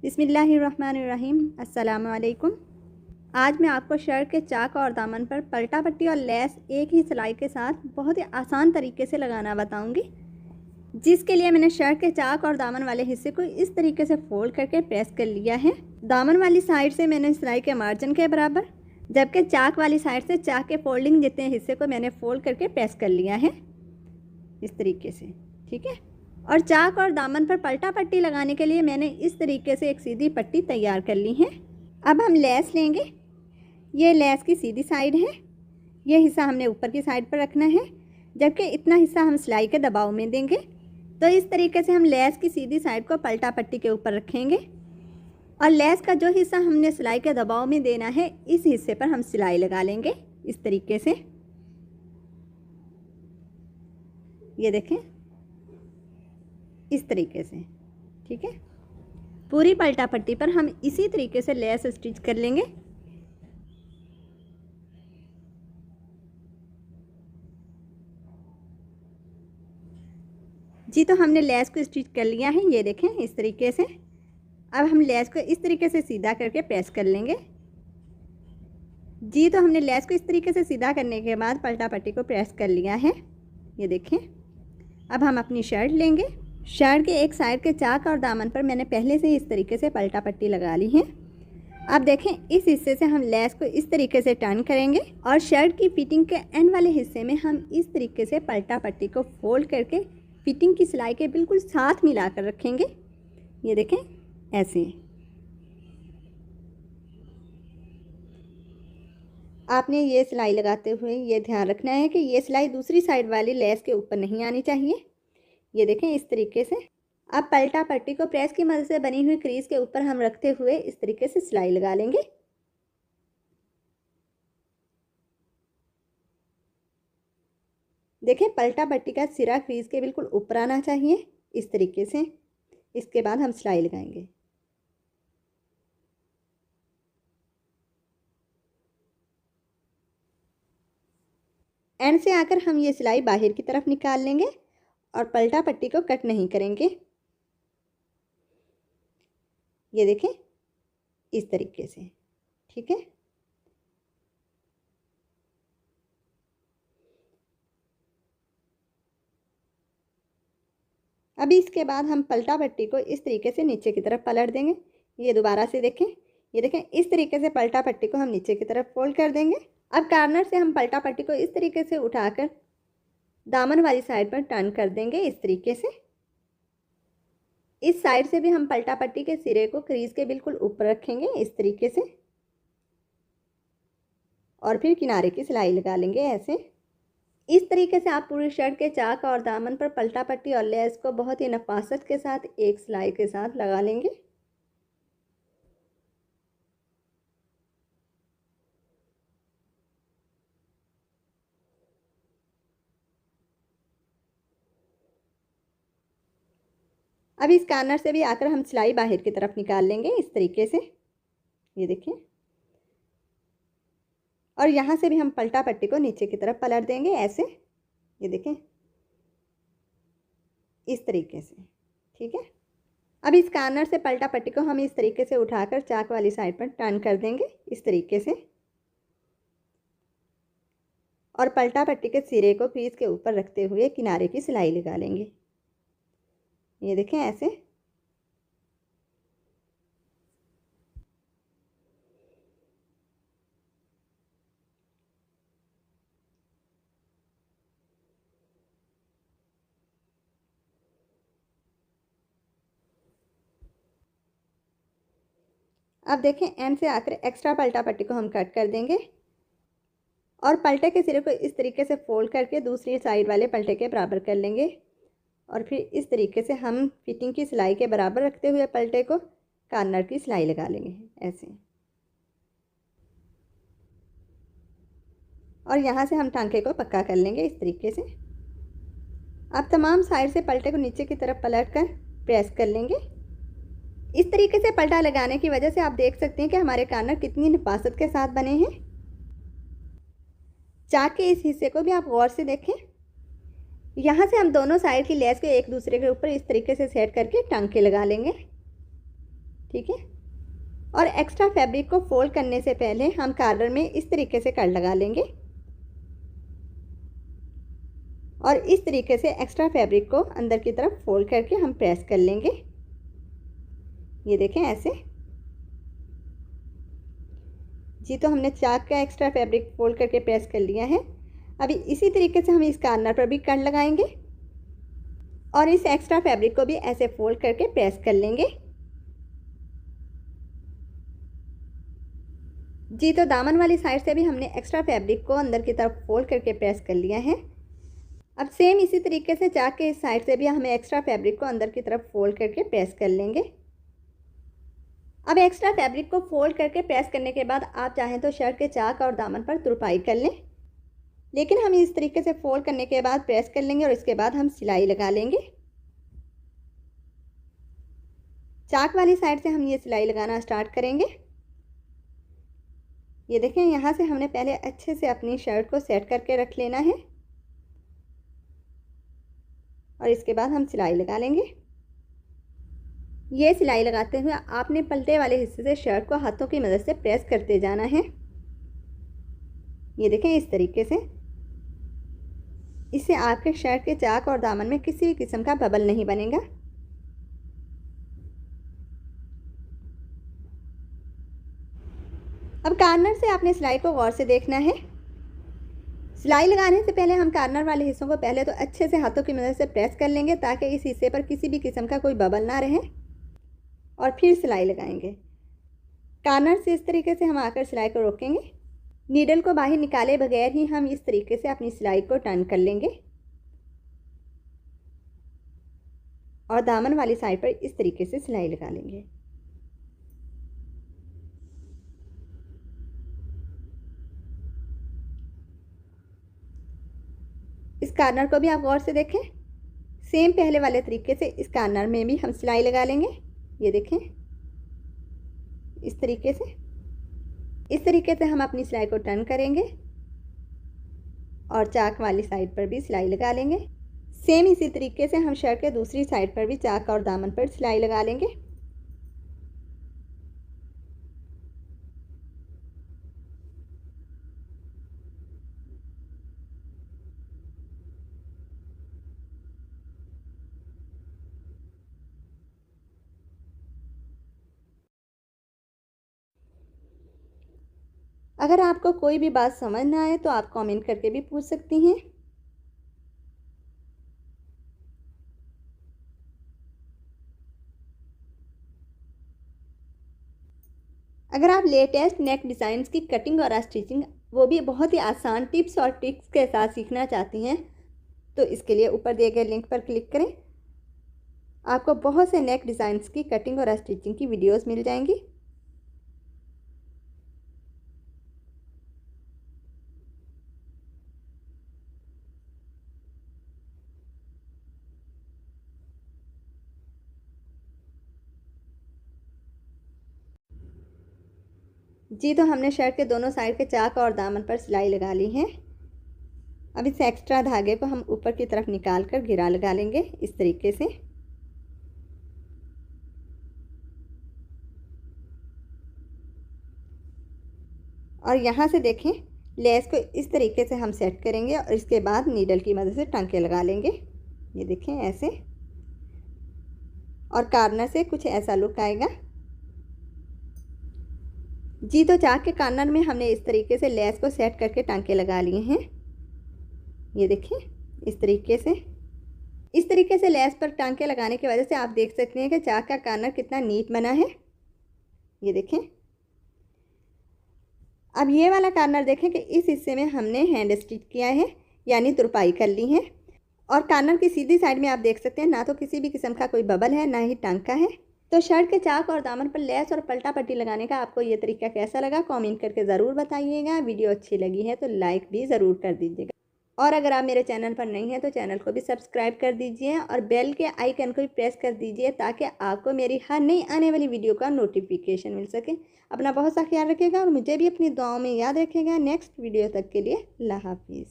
बिस्मिल्लाहिर्रहमानिर्रहीम। अस्सलाम वालेकुम। आज मैं आपको शर्ट के चाक और दामन पर पलटा पट्टी और लेस एक ही सिलाई के साथ बहुत ही आसान तरीके से लगाना बताऊंगी, जिसके लिए मैंने शर्ट के चाक और दामन वाले हिस्से को इस तरीके से फोल्ड करके प्रेस कर लिया है। दामन वाली साइड से मैंने सिलाई के मार्जिन के बराबर, जबकि चाक वाली साइड से चाक के फोल्डिंग जितने हिस्से को मैंने फोल्ड करके प्रेस कर लिया है इस तरीके से, ठीक है। और चाक और दामन पर पलटा पट्टी लगाने के लिए मैंने इस तरीके से एक सीधी पट्टी तैयार कर ली है। अब हम लेस लेंगे। ये लेस की सीधी साइड है, ये हिस्सा हमने ऊपर की साइड पर रखना है, जबकि इतना हिस्सा हम सिलाई के दबाव में देंगे। तो इस तरीके से हम लेस की सीधी साइड को पलटा पट्टी के ऊपर रखेंगे और लेस का जो हिस्सा हमने सिलाई के दबाव में देना है, इस हिस्से पर हम सिलाई लगा लेंगे इस तरीके से। ये देखें इस तरीके से, ठीक है। पूरी पलटा पट्टी पर हम इसी तरीके से लेस स्टिच कर लेंगे। जी, तो हमने लेस को स्टिच कर लिया है, ये देखें इस तरीके से। अब हम लेस को इस तरीके से सीधा करके प्रेस कर लेंगे। जी, तो हमने लेस को इस तरीके से सीधा करने के बाद पलटा पट्टी को प्रेस कर लिया है, ये देखें। अब हम अपनी शर्ट लेंगे। शर्ट के एक साइड के चाक और दामन पर मैंने पहले से ही इस तरीके से पलटा पट्टी लगा ली है। अब देखें इस हिस्से से हम लेस को इस तरीके से टर्न करेंगे और शर्ट की फिटिंग के एंड वाले हिस्से में हम इस तरीके से पलटा पट्टी को फोल्ड करके फिटिंग की सिलाई के बिल्कुल साथ मिलाकर रखेंगे। ये देखें ऐसे। आपने ये सिलाई लगाते हुए ये ध्यान रखना है कि ये सिलाई दूसरी साइड वाली लेस के ऊपर नहीं आनी चाहिए। ये देखें इस तरीके से। अब पलटा पट्टी को प्रेस की मदद से बनी हुई क्रीज के ऊपर हम रखते हुए इस तरीके से सिलाई लगा लेंगे। देखें पलटा पट्टी का सिरा क्रीज के बिल्कुल ऊपर आना चाहिए इस तरीके से। इसके बाद हम सिलाई लगाएंगे। एंड से आकर हम ये सिलाई बाहर की तरफ निकाल लेंगे और पलटा पट्टी को कट नहीं करेंगे। ये देखें इस तरीके से, ठीक है। अभी इसके बाद हम पलटा पट्टी को इस तरीके से नीचे की तरफ पलट देंगे। ये दोबारा से देखें, ये देखें इस तरीके से पलटा पट्टी को हम नीचे की तरफ फोल्ड कर देंगे। अब कार्नर से हम पलटा पट्टी को इस तरीके से उठाकर दामन वाली साइड पर टर्न कर देंगे इस तरीके से। इस साइड से भी हम पलटा पट्टी के सिरे को क्रीज के बिल्कुल ऊपर रखेंगे इस तरीके से और फिर किनारे की सिलाई लगा लेंगे ऐसे। इस तरीके से आप पूरी शर्ट के चाक और दामन पर पलटा पट्टी और लेस को बहुत ही नफासत के साथ एक सिलाई के साथ लगा लेंगे। अब इस कार्नर से भी आकर हम सिलाई बाहर की तरफ निकाल लेंगे इस तरीके से, ये देखिए। और यहाँ से भी हम पलटा पट्टी को नीचे की तरफ पलट देंगे ऐसे, ये देखें इस तरीके से, ठीक है। अब इस कार्नर से पलटा पट्टी को हम इस तरीके से उठाकर चाक वाली साइड पर टर्न कर देंगे इस तरीके से और पलटा पट्टी के सिरे को क्रीज के ऊपर रखते हुए किनारे की सिलाई लगा लेंगे। ये देखें ऐसे। अब देखें एंड से आकर एक्स्ट्रा पलटा पट्टी को हम कट कर देंगे और पलटे के सिरे को इस तरीके से फोल्ड करके दूसरी साइड वाले पलटे के बराबर कर लेंगे और फिर इस तरीके से हम फिटिंग की सिलाई के बराबर रखते हुए पलटे को कार्नर की सिलाई लगा लेंगे ऐसे। और यहाँ से हम टांके को पक्का कर लेंगे इस तरीके से। अब तमाम साइड से पलटे को नीचे की तरफ पलट कर प्रेस कर लेंगे। इस तरीके से पलटा लगाने की वजह से आप देख सकते हैं कि हमारे कार्नर कितनी नफासत के साथ बने हैं। चाक के इस हिस्से को भी आप गौर से देखें। यहाँ से हम दोनों साइड की लेस को एक दूसरे के ऊपर इस तरीके से सेट करके टांके लगा लेंगे, ठीक है। और एक्स्ट्रा फैब्रिक को फोल्ड करने से पहले हम कॉर्नर में इस तरीके से कट लगा लेंगे और इस तरीके से एक्स्ट्रा फैब्रिक को अंदर की तरफ फोल्ड करके हम प्रेस कर लेंगे। ये देखें ऐसे। जी तो हमने चाक का एक्स्ट्रा फैब्रिक फोल्ड करके प्रेस कर लिया है। अभी इसी तरीके से हम इस कॉर्नर पर भी कट लगाएंगे और इस एक्स्ट्रा फैब्रिक को भी ऐसे फोल्ड करके प्रेस कर लेंगे। जी तो दामन वाली साइड से भी हमने एक्स्ट्रा फैब्रिक को अंदर की तरफ फोल्ड करके प्रेस कर लिया है। अब सेम इसी तरीके से चाक के इस साइड से भी हमें एक्स्ट्रा फैब्रिक को अंदर की तरफ फोल्ड करके प्रेस कर लेंगे। अब एक्स्ट्रा फैब्रिक को फोल्ड करके प्रेस करने के बाद आप चाहें तो शर्ट के चाक और दामन पर तुरपाई कर लें, लेकिन हम इस तरीके से फोल्ड करने के बाद प्रेस कर लेंगे और इसके बाद हम सिलाई लगा लेंगे। चाक वाली साइड से हम ये सिलाई लगाना स्टार्ट करेंगे। ये देखें, यहाँ से हमने पहले अच्छे से अपनी शर्ट को सेट करके रख लेना है और इसके बाद हम सिलाई लगा लेंगे। ये सिलाई लगाते हुए आपने पलटे वाले हिस्से से शर्ट को हाथों की मदद से प्रेस करते जाना है। ये देखें इस तरीके से। इससे आपके शर्ट के चाक और दामन में किसी भी किस्म का बबल नहीं बनेगा। अब कॉर्नर से आपने सिलाई को गौर से देखना है। सिलाई लगाने से पहले हम कॉर्नर वाले हिस्सों को पहले तो अच्छे से हाथों की मदद से प्रेस कर लेंगे ताकि इस हिस्से पर किसी भी किस्म का कोई बबल ना रहे और फिर सिलाई लगाएंगे। कॉर्नर से इस तरीके से हम आकर सिलाई को रोकेंगे। नीडल को बाहर निकाले बगैर ही हम इस तरीके से अपनी सिलाई को टर्न कर लेंगे और दामन वाली साइड पर इस तरीके से सिलाई लगा लेंगे। इस कॉर्नर को भी आप गौर से देखें। सेम पहले वाले तरीके से इस कॉर्नर में भी हम सिलाई लगा लेंगे। ये देखें इस तरीके से हम अपनी सिलाई को टर्न करेंगे और चाक वाली साइड पर भी सिलाई लगा लेंगे। सेम इसी तरीके से हम शर्ट के दूसरी साइड पर भी चाक और दामन पर सिलाई लगा लेंगे। अगर आपको कोई भी बात समझ ना आए तो आप कमेंट करके भी पूछ सकती हैं। अगर आप लेटेस्ट नेक डिज़ाइंस की कटिंग और स्टिचिंग वो भी बहुत ही आसान टिप्स और ट्रिक्स के साथ सीखना चाहती हैं तो इसके लिए ऊपर दिए गए लिंक पर क्लिक करें। आपको बहुत से नेक डिज़ाइंस की कटिंग और स्टिचिंग की वीडियोस मिल जाएंगी। जी तो हमने शर्ट के दोनों साइड के चाक और दामन पर सिलाई लगा ली है। अब इस एक्स्ट्रा धागे को हम ऊपर की तरफ निकाल कर घेरा लगा लेंगे इस तरीके से। और यहाँ से देखें, लेस को इस तरीके से हम सेट करेंगे और इसके बाद नीडल की मदद से टांके लगा लेंगे। ये देखें ऐसे, और कॉर्नर से कुछ ऐसा लुक आएगा। जी तो चाक के कॉर्नर में हमने इस तरीके से लेस को सेट करके टांके लगा लिए हैं। ये देखिए इस तरीके से लेस पर टांके लगाने की वजह से आप देख सकते हैं कि चाक का कॉर्नर कितना नीट बना है। ये देखें। अब ये वाला कॉर्नर देखें कि इस हिस्से में हमने हैंड स्टिच किया है, यानी तुरपाई कर ली है। और कॉर्नर की सीधी साइड में आप देख सकते हैं ना तो किसी भी किस्म का कोई बबल है ना ही टांका है। तो शर्ट के चाक और दामन पर लेस और पलटा पट्टी लगाने का आपको ये तरीका कैसा लगा कमेंट करके ज़रूर बताइएगा। वीडियो अच्छी लगी है तो लाइक भी ज़रूर कर दीजिएगा और अगर आप मेरे चैनल पर नहीं हैं तो चैनल को भी सब्सक्राइब कर दीजिए और बेल के आइकन को भी प्रेस कर दीजिए ताकि आपको मेरी हर नई आने वाली वीडियो का नोटिफिकेशन मिल सके। अपना बहुत सा ख्याल रखिएगा और मुझे भी अपनी दुआओं में याद रखिएगा। नेक्स्ट वीडियो तक के लिए अल्लाह हाफिज़।